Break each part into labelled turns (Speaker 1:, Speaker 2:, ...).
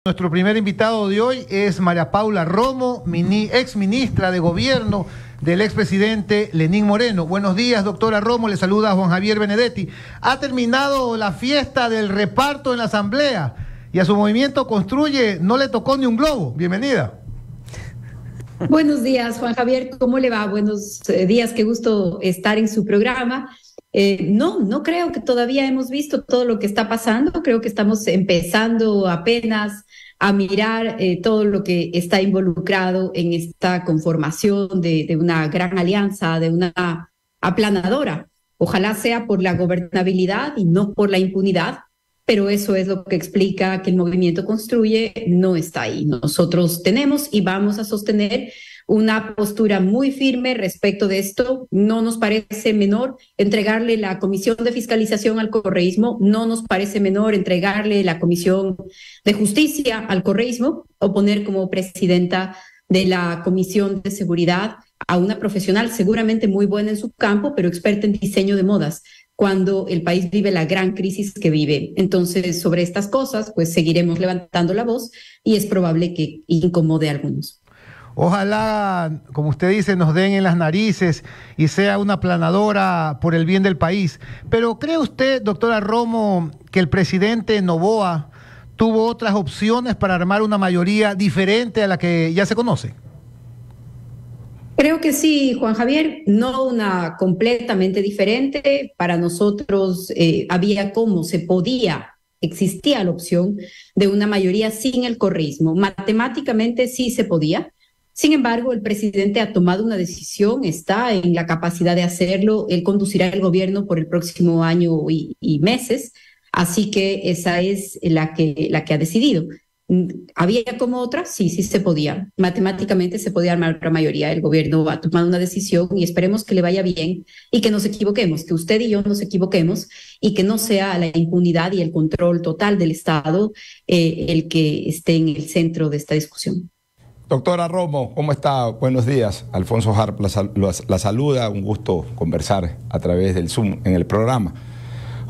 Speaker 1: Nuestro primer invitado de hoy es María Paula Romo, ex ministra de Gobierno del expresidente Lenín Moreno. Buenos días, doctora Romo, le saluda Juan Javier Benedetti. Ha terminado la fiesta del reparto en la Asamblea y a su movimiento Construye no le tocó ni un globo. Bienvenida.
Speaker 2: Buenos días, Juan Javier, ¿cómo le va? Buenos días, qué gusto estar en su programa. No creo que todavía hemos visto todo lo que está pasando. Creo que estamos empezando apenas a mirar todo lo que está involucrado en esta conformación de una gran alianza, de una aplanadora. Ojalá sea por la gobernabilidad y no por la impunidad, pero eso es lo que explica que el movimiento Construye no está ahí. Nosotros tenemos y vamos a sostener una postura muy firme respecto de esto. No nos parece menor entregarle la Comisión de Fiscalización al correísmo, no nos parece menor entregarle la Comisión de Justicia al correísmo o poner como presidenta de la Comisión de Seguridad a una profesional seguramente muy buena en su campo, pero experta en diseño de modas, cuando el país vive la gran crisis que vive. Entonces, sobre estas cosas, pues seguiremos levantando la voz y es probable que incomode a algunos.
Speaker 1: Ojalá, como usted dice, nos den en las narices y sea una aplanadora por el bien del país. Pero ¿cree usted, doctora Romo, que el presidente Noboa tuvo otras opciones para armar una mayoría diferente a la que ya se conoce?
Speaker 2: Creo que sí, Juan Javier, no una completamente diferente. Para nosotros había cómo se podía, existía la opción de una mayoría sin el correísmo. Matemáticamente sí se podía. Sin embargo, el presidente ha tomado una decisión, está en la capacidad de hacerlo. Él conducirá el gobierno por el próximo año y meses, así que esa es la que ha decidido. ¿Había como otra? Sí se podía. Matemáticamente se podía armar otra mayoría. El gobierno ha tomado una decisión y esperemos que le vaya bien y que nos equivoquemos, que usted y yo nos equivoquemos y que no sea la impunidad y el control total del Estado el que esté en el centro de esta discusión.
Speaker 3: Doctora Romo, ¿cómo está? Buenos días. Alfonso Harp la saluda. Un gusto conversar a través del Zoom en el programa.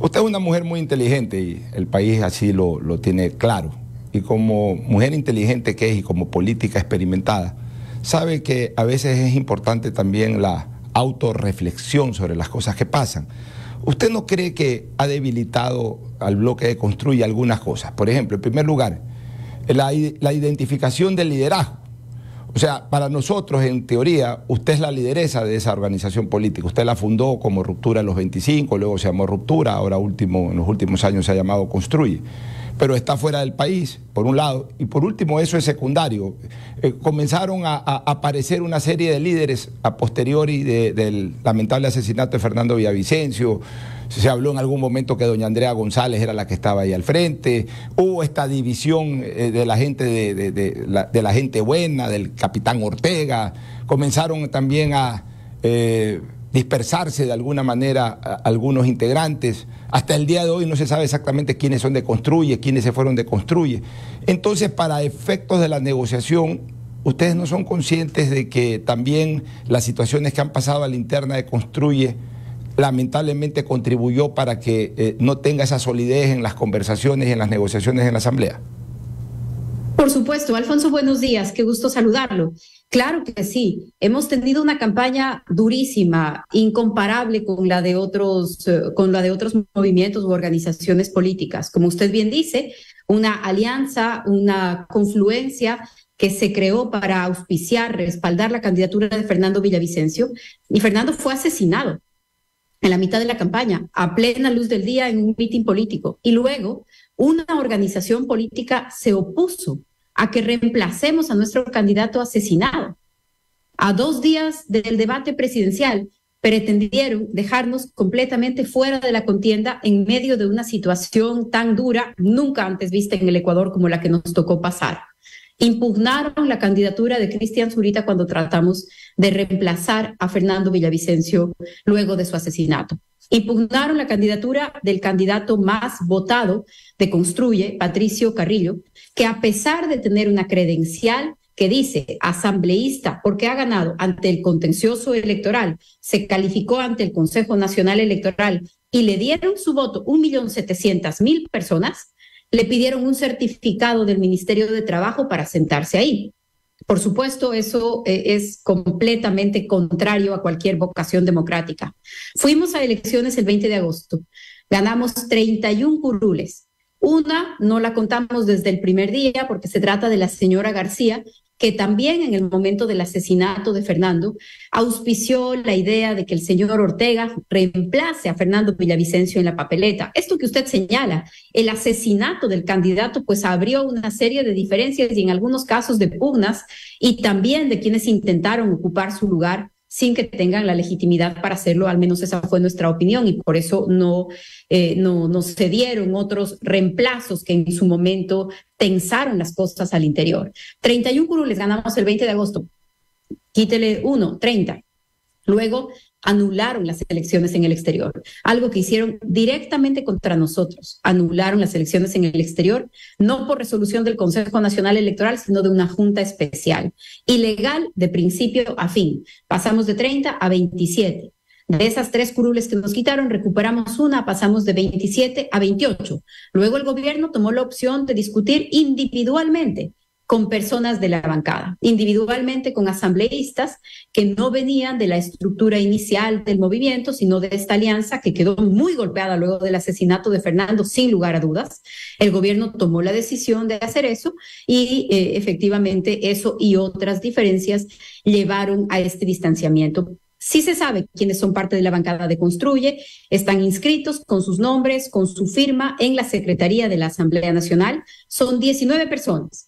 Speaker 3: Usted es una mujer muy inteligente y el país así lo tiene claro. Y como mujer inteligente que es y como política experimentada, sabe que a veces es importante también la autorreflexión sobre las cosas que pasan. ¿Usted no cree que ha debilitado al bloque de Construye algunas cosas? Por ejemplo, en primer lugar, la identificación del liderazgo. O sea, para nosotros, en teoría, usted es la lideresa de esa organización política. Usted la fundó como Ruptura en los 25, luego se llamó Ruptura, ahora en los últimos años se ha llamado Construye. Pero está fuera del país, por un lado, y por último, eso es secundario. Comenzaron a aparecer una serie de líderes a posteriori del lamentable asesinato de Fernando Villavicencio. Se habló en algún momento que doña Andrea González era la que estaba ahí al frente. Hubo esta división de la gente de la gente buena, del capitán Ortega. Comenzaron también a dispersarse de alguna manera algunos integrantes. Hasta el día de hoy no se sabe exactamente quiénes son de Construye, quiénes se fueron de Construye. Entonces, para efectos de la negociación, ¿ustedes no son conscientes de que también las situaciones que han pasado a la interna de Construye lamentablemente contribuyó para que no tenga esa solidez en las conversaciones y en las negociaciones en la Asamblea?
Speaker 2: Por supuesto, Alfonso, buenos días, qué gusto saludarlo. Claro que sí, hemos tenido una campaña durísima, incomparable con la de otros movimientos u organizaciones políticas. Como usted bien dice, una alianza, una confluencia que se creó para auspiciar, respaldar la candidatura de Fernando Villavicencio, y Fernando fue asesinado en la mitad de la campaña, a plena luz del día, en un mitin político. Y luego, una organización política se opuso a que reemplacemos a nuestro candidato asesinado. A 2 días del debate presidencial, pretendieron dejarnos completamente fuera de la contienda en medio de una situación tan dura, nunca antes vista en el Ecuador como la que nos tocó pasar. Impugnaron la candidatura de Cristian Zurita cuando tratamos de reemplazar a Fernando Villavicencio luego de su asesinato. Impugnaron la candidatura del candidato más votado de Construye, Patricio Carrillo, que a pesar de tener una credencial que dice asambleísta porque ha ganado ante el contencioso electoral, se calificó ante el Consejo Nacional Electoral y le dieron su voto 1.700.000 personas, le pidieron un certificado del Ministerio de Trabajo para sentarse ahí. Por supuesto, eso es completamente contrario a cualquier vocación democrática. Fuimos a elecciones el 20 de agosto. Ganamos 31 curules. Una no la contamos desde el primer día porque se trata de la señora García, que también en el momento del asesinato de Fernando auspició la idea de que el señor Ortega reemplace a Fernando Villavicencio en la papeleta. Esto que usted señala, el asesinato del candidato, pues abrió una serie de diferencias y en algunos casos de pugnas y también de quienes intentaron ocupar su lugar sin que tengan la legitimidad para hacerlo. Al menos esa fue nuestra opinión y por eso no se dieron otros reemplazos que en su momento tensaron las cosas al interior. 31 curules ganamos el 20 de agosto. Quítele 30. Luego anularon las elecciones en el exterior, algo que hicieron directamente contra nosotros. Anularon las elecciones en el exterior, no por resolución del Consejo Nacional Electoral, sino de una junta especial. Ilegal de principio a fin. Pasamos de 30 a 27. De esas 3 curules que nos quitaron, recuperamos una, pasamos de 27 a 28. Luego el gobierno tomó la opción de discutir individualmente con personas de la bancada, individualmente con asambleístas que no venían de la estructura inicial del movimiento, sino de esta alianza que quedó muy golpeada luego del asesinato de Fernando, sin lugar a dudas. El gobierno tomó la decisión de hacer eso y efectivamente eso y otras diferencias llevaron a este distanciamiento. Sí se sabe quiénes son parte de la bancada de Construye, están inscritos con sus nombres, con su firma en la Secretaría de la Asamblea Nacional. Son 19 personas.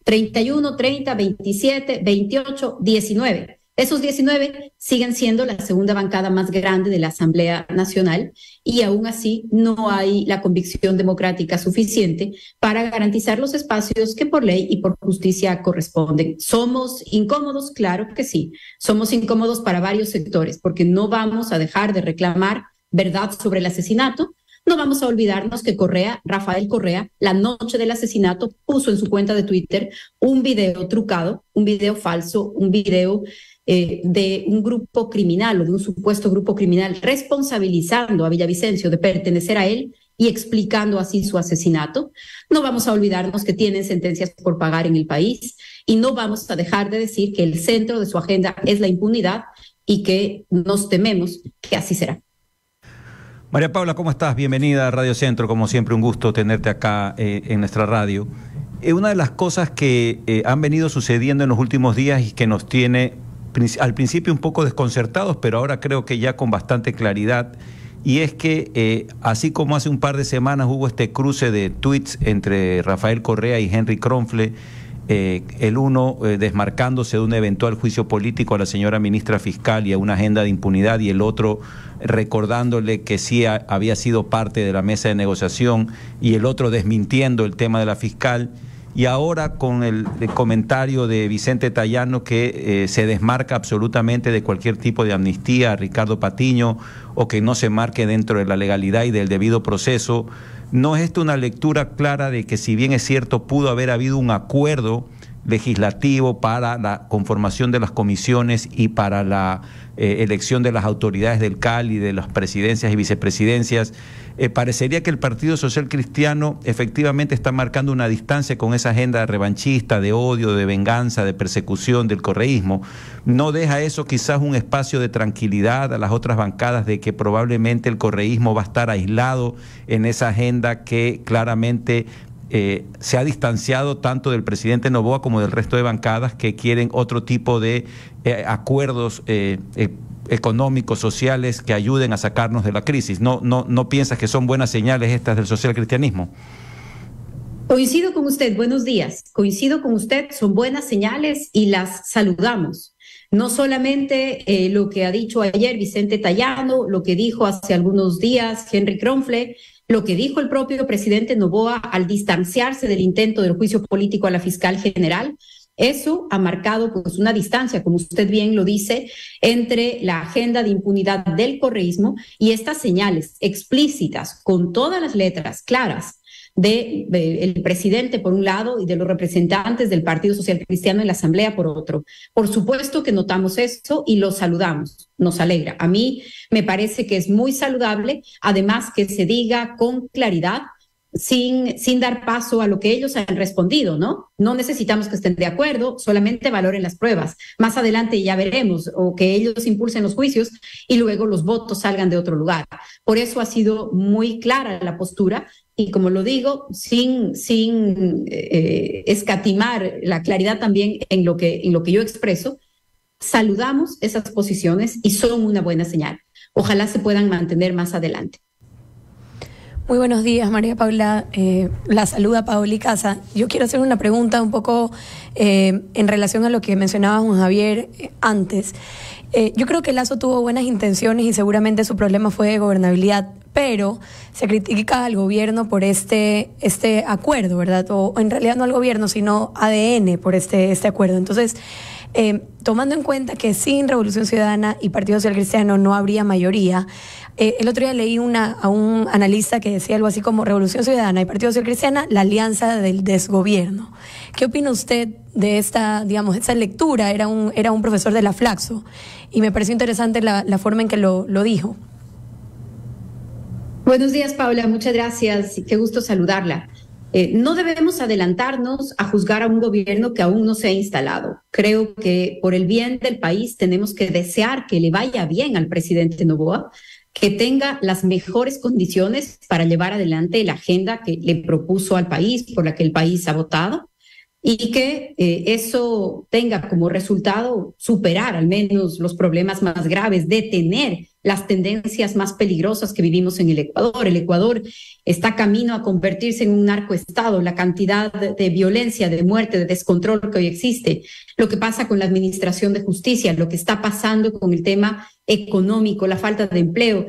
Speaker 2: 31, 30, 27, 28, 19. Esos 19 siguen siendo la segunda bancada más grande de la Asamblea Nacional y aún así no hay la convicción democrática suficiente para garantizar los espacios que por ley y por justicia corresponden. ¿Somos incómodos? Claro que sí. Somos incómodos para varios sectores porque no vamos a dejar de reclamar verdad sobre el asesinato. No vamos a olvidarnos que Rafael Correa, la noche del asesinato, puso en su cuenta de Twitter un video trucado, un video falso, un video de un grupo criminal o de un supuesto grupo criminal responsabilizando a Villavicencio de pertenecer a él y explicando así su asesinato. No vamos a olvidarnos que tienen sentencias por pagar en el país y no vamos a dejar de decir que el centro de su agenda es la impunidad y que nos tememos que así será.
Speaker 4: María Paula, ¿cómo estás? Bienvenida a Radio Centro, como siempre un gusto tenerte acá en nuestra radio. Una de las cosas que han venido sucediendo en los últimos días y que nos tiene al principio un poco desconcertados, pero ahora creo que ya con bastante claridad, y es que así como hace un par de semanas hubo este cruce de tweets entre Rafael Correa y Henry Kronfle, el uno desmarcándose de un eventual juicio político a la señora ministra fiscal y a una agenda de impunidad, y el otro recordándole que sí había sido parte de la mesa de negociación, y el otro desmintiendo el tema de la fiscal. Y ahora con el comentario de Vicente Tayano que se desmarca absolutamente de cualquier tipo de amnistía a Ricardo Patiño o que no se marque dentro de la legalidad y del debido proceso. ¿No es esto una lectura clara de que, si bien es cierto, pudo haber habido un acuerdo legislativo para la conformación de las comisiones y para la elección de las autoridades del CAL y de las presidencias y vicepresidencias? Parecería que el Partido Social Cristiano efectivamente está marcando una distancia con esa agenda revanchista, de odio, de venganza, de persecución del correísmo. ¿No deja eso quizás un espacio de tranquilidad a las otras bancadas de que probablemente el correísmo va a estar aislado en esa agenda que claramente se ha distanciado tanto del presidente Noboa como del resto de bancadas que quieren otro tipo de acuerdos económicos, sociales, que ayuden a sacarnos de la crisis? ¿No piensas que son buenas señales estas del socialcristianismo?
Speaker 2: Coincido con usted, buenos días. Coincido con usted, son buenas señales y las saludamos. No solamente lo que ha dicho ayer Vicente Tayano, lo que dijo hace algunos días Henry Kronfle, lo que dijo el propio presidente Noboa al distanciarse del intento del juicio político a la fiscal general. Eso ha marcado pues una distancia, como usted bien lo dice, entre la agenda de impunidad del correísmo y estas señales explícitas, con todas las letras claras, del presidente por un lado y de los representantes del Partido Social Cristiano en la Asamblea por otro. Por supuesto que notamos eso y lo saludamos, nos alegra. A mí me parece que es muy saludable, además, que se diga con claridad sin dar paso a lo que ellos han respondido, ¿no? No necesitamos que estén de acuerdo, solamente valoren las pruebas. Más adelante ya veremos, o que ellos impulsen los juicios y luego los votos salgan de otro lugar. Por eso ha sido muy clara la postura y, como lo digo, sin escatimar la claridad también en lo que yo expreso, saludamos esas posiciones y son una buena señal. Ojalá se puedan mantener más adelante.
Speaker 5: Muy buenos días, María Paula. La saluda Paoli Casa. Yo quiero hacer una pregunta un poco en relación a lo que mencionaba Juan Javier antes. Yo creo que Lasso tuvo buenas intenciones y seguramente su problema fue de gobernabilidad, pero se critica al gobierno por este acuerdo, ¿verdad? O en realidad no al gobierno, sino ADN por este acuerdo. Entonces, tomando en cuenta que sin Revolución Ciudadana y Partido Social Cristiano no habría mayoría, el otro día leí a un analista que decía algo así como Revolución Ciudadana y Partido Social Cristiano, la alianza del desgobierno. ¿Qué opina usted de esta lectura? Era un profesor de la Flaxo y me pareció interesante la forma en que lo dijo.
Speaker 2: Buenos días, Paula, muchas gracias y qué gusto saludarla. No debemos adelantarnos a juzgar a un gobierno que aún no se ha instalado. Creo que por el bien del país tenemos que desear que le vaya bien al presidente Noboa, que tenga las mejores condiciones para llevar adelante la agenda que le propuso al país, por la que el país ha votado, y que eso tenga como resultado superar al menos los problemas más graves, detener las tendencias más peligrosas que vivimos en el Ecuador. El Ecuador está camino a convertirse en un narcoestado. La cantidad de violencia, de muerte, de descontrol que hoy existe, lo que pasa con la administración de justicia, lo que está pasando con el tema económico, la falta de empleo,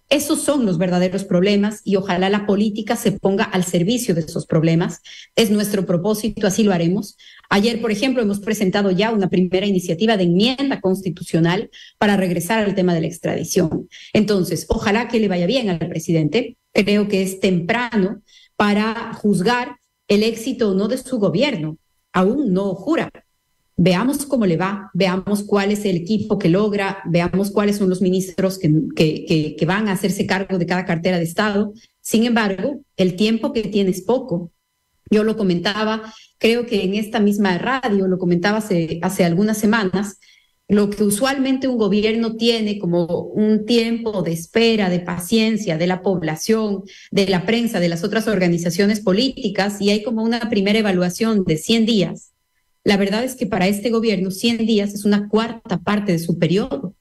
Speaker 2: esos son los verdaderos problemas y ojalá la política se ponga al servicio de esos problemas. Es nuestro propósito, así lo haremos. Ayer, por ejemplo, hemos presentado ya una primera iniciativa de enmienda constitucional para regresar al tema de la extradición. Entonces, ojalá que le vaya bien al presidente. Creo que es temprano para juzgar el éxito o no de su gobierno. Aún no jura. Veamos cómo le va, veamos cuál es el equipo que logra, veamos cuáles son los ministros que van a hacerse cargo de cada cartera de Estado. Sin embargo, el tiempo que tiene es poco. Yo lo comentaba, creo que en esta misma radio, lo comentaba hace algunas semanas, lo que usualmente un gobierno tiene como un tiempo de espera, de paciencia de la población, de la prensa, de las otras organizaciones políticas, y hay como una primera evaluación de 100 días. La verdad es que para este gobierno 100 días es una cuarta parte de su periodo.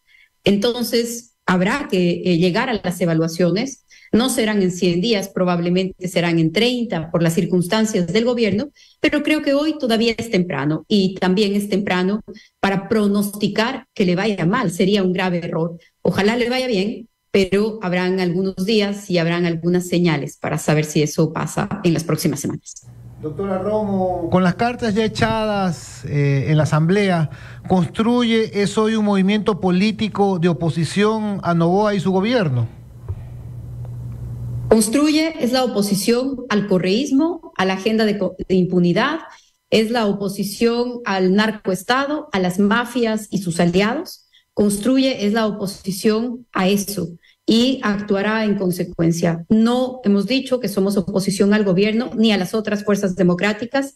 Speaker 2: Entonces habrá que llegar a las evaluaciones. No serán en 100 días, probablemente serán en 30 por las circunstancias del gobierno, pero creo que hoy todavía es temprano y también es temprano para pronosticar que le vaya mal. Sería un grave error. Ojalá le vaya bien, pero habrán algunos días y habrán algunas señales para saber si eso pasa en las próximas semanas.
Speaker 1: Doctora Romo, con las cartas ya echadas en la Asamblea, ¿Construye es hoy un movimiento político de oposición a Noboa y su gobierno?
Speaker 2: Construye es la oposición al correísmo, a la agenda de impunidad, es la oposición al narcoestado, a las mafias y sus aliados. Construye es la oposición a eso y actuará en consecuencia. No hemos dicho que somos oposición al gobierno ni a las otras fuerzas democráticas.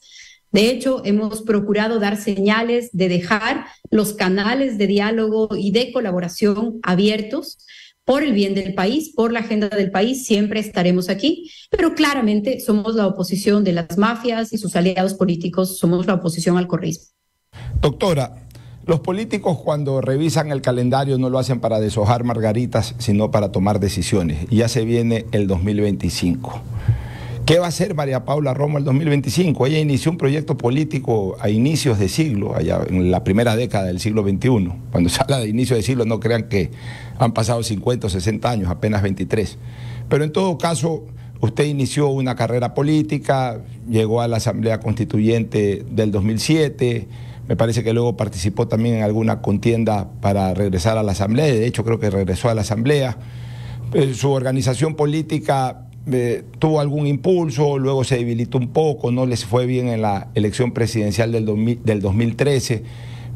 Speaker 2: De hecho, hemos procurado dar señales de dejar los canales de diálogo y de colaboración abiertos por el bien del país, por la agenda del país. Siempre estaremos aquí, pero claramente somos la oposición de las mafias y sus aliados políticos, somos la oposición al correísmo.
Speaker 3: Doctora, los políticos cuando revisan el calendario no lo hacen para deshojar margaritas, sino para tomar decisiones. Y ya se viene el 2025. ¿Qué va a hacer María Paula Romo el 2025? Ella inició un proyecto político a inicios de siglo, allá en la primera década del siglo XXI. Cuando se habla de inicio de siglo, no crean que han pasado 50 o 60 años, apenas 23. Pero en todo caso, usted inició una carrera política, llegó a la Asamblea Constituyente del 2007, me parece que luego participó también en alguna contienda para regresar a la Asamblea, de hecho creo que regresó a la Asamblea. Su organización política tuvo algún impulso, luego se debilitó un poco, no les fue bien en la elección presidencial del 2013,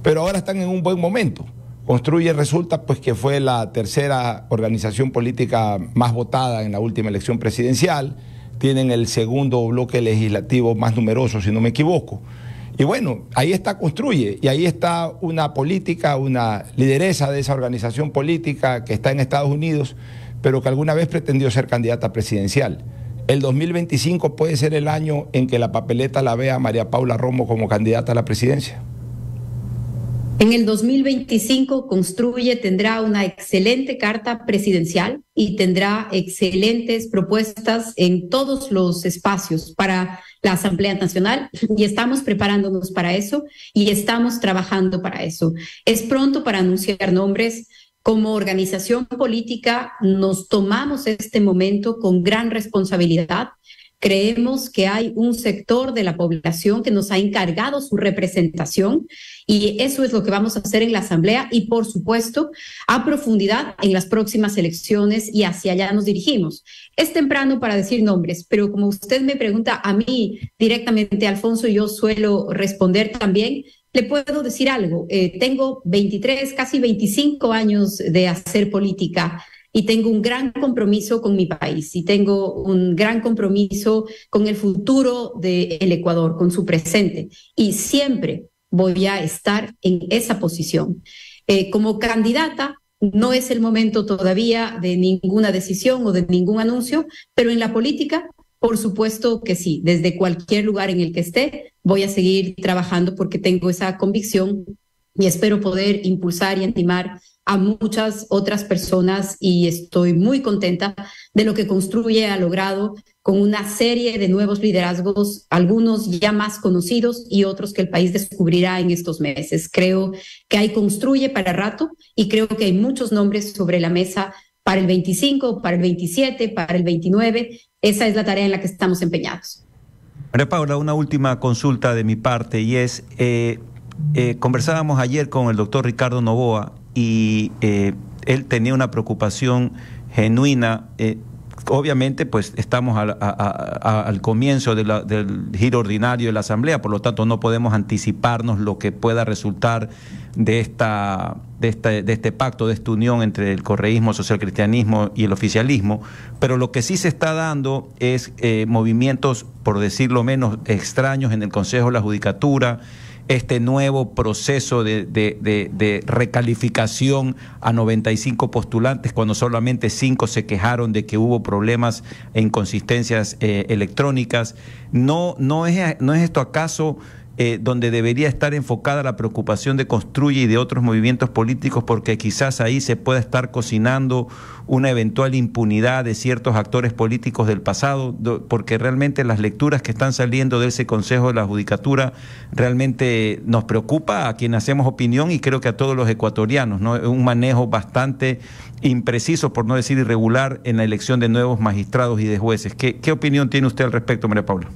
Speaker 3: pero ahora están en un buen momento. Construye resulta pues que fue la tercera organización política más votada en la última elección presidencial, tienen el segundo bloque legislativo más numeroso, si no me equivoco. Y bueno, ahí está Construye, y ahí está una política, una lideresa de esa organización política que está en Estados Unidos, pero que alguna vez pretendió ser candidata presidencial. El 2025 puede ser el año en que la papeleta la vea a María Paula Romo como candidata a la presidencia.
Speaker 2: En el 2025, Construye tendrá una excelente carta presidencial y tendrá excelentes propuestas en todos los espacios para la Asamblea Nacional, y estamos preparándonos para eso y estamos trabajando para eso. Es pronto para anunciar nombres. Como organización política nos tomamos este momento con gran responsabilidad. Creemos que hay un sector de la población que nos ha encargado su representación, y eso es lo que vamos a hacer en la Asamblea y, por supuesto, a profundidad en las próximas elecciones, y hacia allá nos dirigimos. Es temprano para decir nombres, pero como usted me pregunta a mí directamente, Alfonso, yo suelo responder también. Le puedo decir algo. Tengo 23, casi 25 años de hacer política, y tengo un gran compromiso con mi país, y tengo un gran compromiso con el futuro del Ecuador, con su presente, y siempre voy a estar en esa posición. Como candidata, no es el momento todavía de ninguna decisión o de ningún anuncio, pero en la política, por supuesto que sí. Desde cualquier lugar en el que esté, voy a seguir trabajando porque tengo esa convicción, y espero poder impulsar y animar a muchas otras personas, y estoy muy contenta de lo que Construye ha logrado con una serie de nuevos liderazgos, algunos ya más conocidos y otros que el país descubrirá en estos meses. Creo que hay Construye para rato, y creo que hay muchos nombres sobre la mesa para el 25, para el 27, para el 29. Esa es la tarea en la que estamos empeñados.
Speaker 4: María Paula, una última consulta de mi parte, y es, conversábamos ayer con el doctor Ricardo Novoa, y él tenía una preocupación genuina. Obviamente, pues estamos al comienzo del giro ordinario de la Asamblea, por lo tanto no podemos anticiparnos lo que pueda resultar de este pacto, de esta unión entre el correísmo, socialcristianismo y el oficialismo, pero lo que sí se está dando es movimientos, por decirlo menos, extraños en el Consejo de la Judicatura, este nuevo proceso de recalificación a 95 postulantes, cuando solamente 5 se quejaron de que hubo problemas e inconsistencias electrónicas. ¿No es esto acaso donde debería estar enfocada la preocupación de Construye y de otros movimientos políticos, porque quizás ahí se pueda estar cocinando una eventual impunidad de ciertos actores políticos del pasado? Porque realmente las lecturas que están saliendo de ese Consejo de la Judicatura realmente nos preocupa a quienes hacemos opinión, y creo que a todos los ecuatorianos, ¿no? Un manejo bastante impreciso, por no decir irregular, en la elección de nuevos magistrados y de jueces. ¿Qué opinión tiene usted al respecto, María Paula?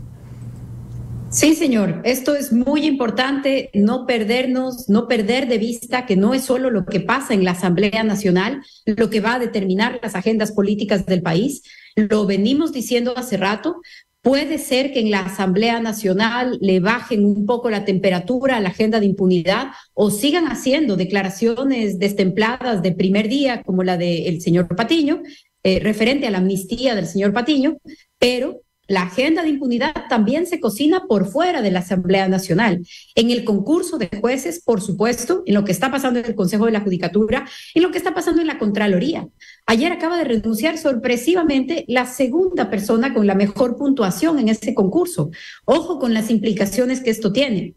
Speaker 2: Sí, señor, esto es muy importante, no perder de vista que no es solo lo que pasa en la Asamblea Nacional lo que va a determinar las agendas políticas del país. Lo venimos diciendo hace rato. Puede ser que en la Asamblea Nacional le bajen un poco la temperatura a la agenda de impunidad, o sigan haciendo declaraciones destempladas de primer día, como la del señor Patiño, referente a la amnistía del señor Patiño, pero la agenda de impunidad también se cocina por fuera de la Asamblea Nacional, en el concurso de jueces, por supuesto, en lo que está pasando en el Consejo de la Judicatura, en lo que está pasando en la Contraloría. Ayer acaba de renunciar sorpresivamente la segunda persona con la mejor puntuación en ese concurso. Ojo con las implicaciones que esto tiene.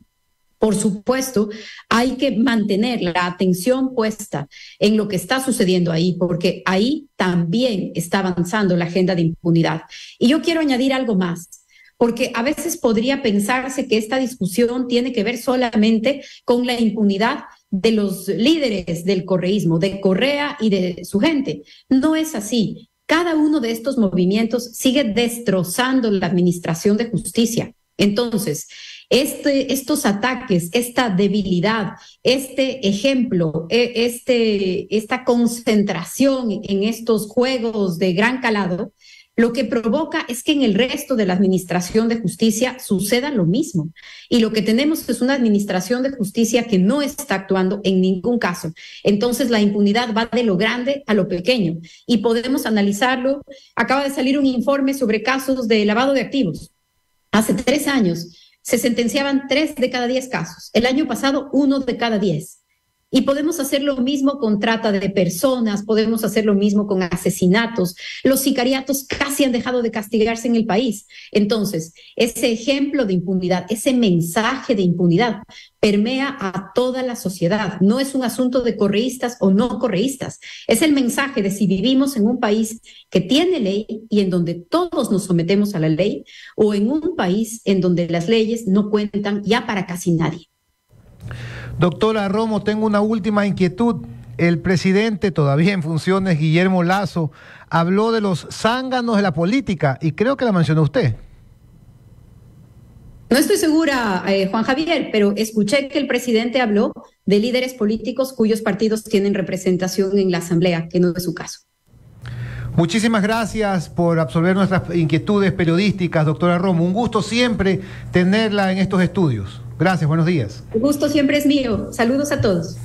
Speaker 2: Por supuesto, hay que mantener la atención puesta en lo que está sucediendo ahí, porque ahí también está avanzando la agenda de impunidad. Y yo quiero añadir algo más, porque a veces podría pensarse que esta discusión tiene que ver solamente con la impunidad de los líderes del correísmo, de Correa y de su gente. No es así. Cada uno de estos movimientos sigue destrozando la administración de justicia. Entonces, estos ataques, esta debilidad, este ejemplo, esta concentración en estos juegos de gran calado, lo que provoca es que en el resto de la administración de justicia suceda lo mismo. Y lo que tenemos es una administración de justicia que no está actuando en ningún caso. Entonces la impunidad va de lo grande a lo pequeño y podemos analizarlo. Acaba de salir un informe sobre casos de lavado de activos. Hace 3 años se sentenciaban 3 de cada 10 casos. El año pasado, 1 de cada 10. Y podemos hacer lo mismo con trata de personas, podemos hacer lo mismo con asesinatos. Los sicariatos casi han dejado de castigarse en el país. Entonces, ese ejemplo de impunidad, ese mensaje de impunidad permea a toda la sociedad. No es un asunto de correístas o no correístas. Es el mensaje de si vivimos en un país que tiene ley y en donde todos nos sometemos a la ley, o en un país en donde las leyes no cuentan ya para casi nadie.
Speaker 1: Doctora Romo, tengo una última inquietud. El presidente, todavía en funciones, Guillermo Lasso, habló de los zánganos de la política y creo que la mencionó usted.
Speaker 2: No estoy segura, Juan Javier, pero escuché que el presidente habló de líderes políticos cuyos partidos tienen representación en la Asamblea, que no es su caso.
Speaker 1: Muchísimas gracias por absolver nuestras inquietudes periodísticas, doctora Romo. Un gusto siempre tenerla en estos estudios. Gracias, buenos días.
Speaker 2: El gusto siempre es mío. Saludos a todos.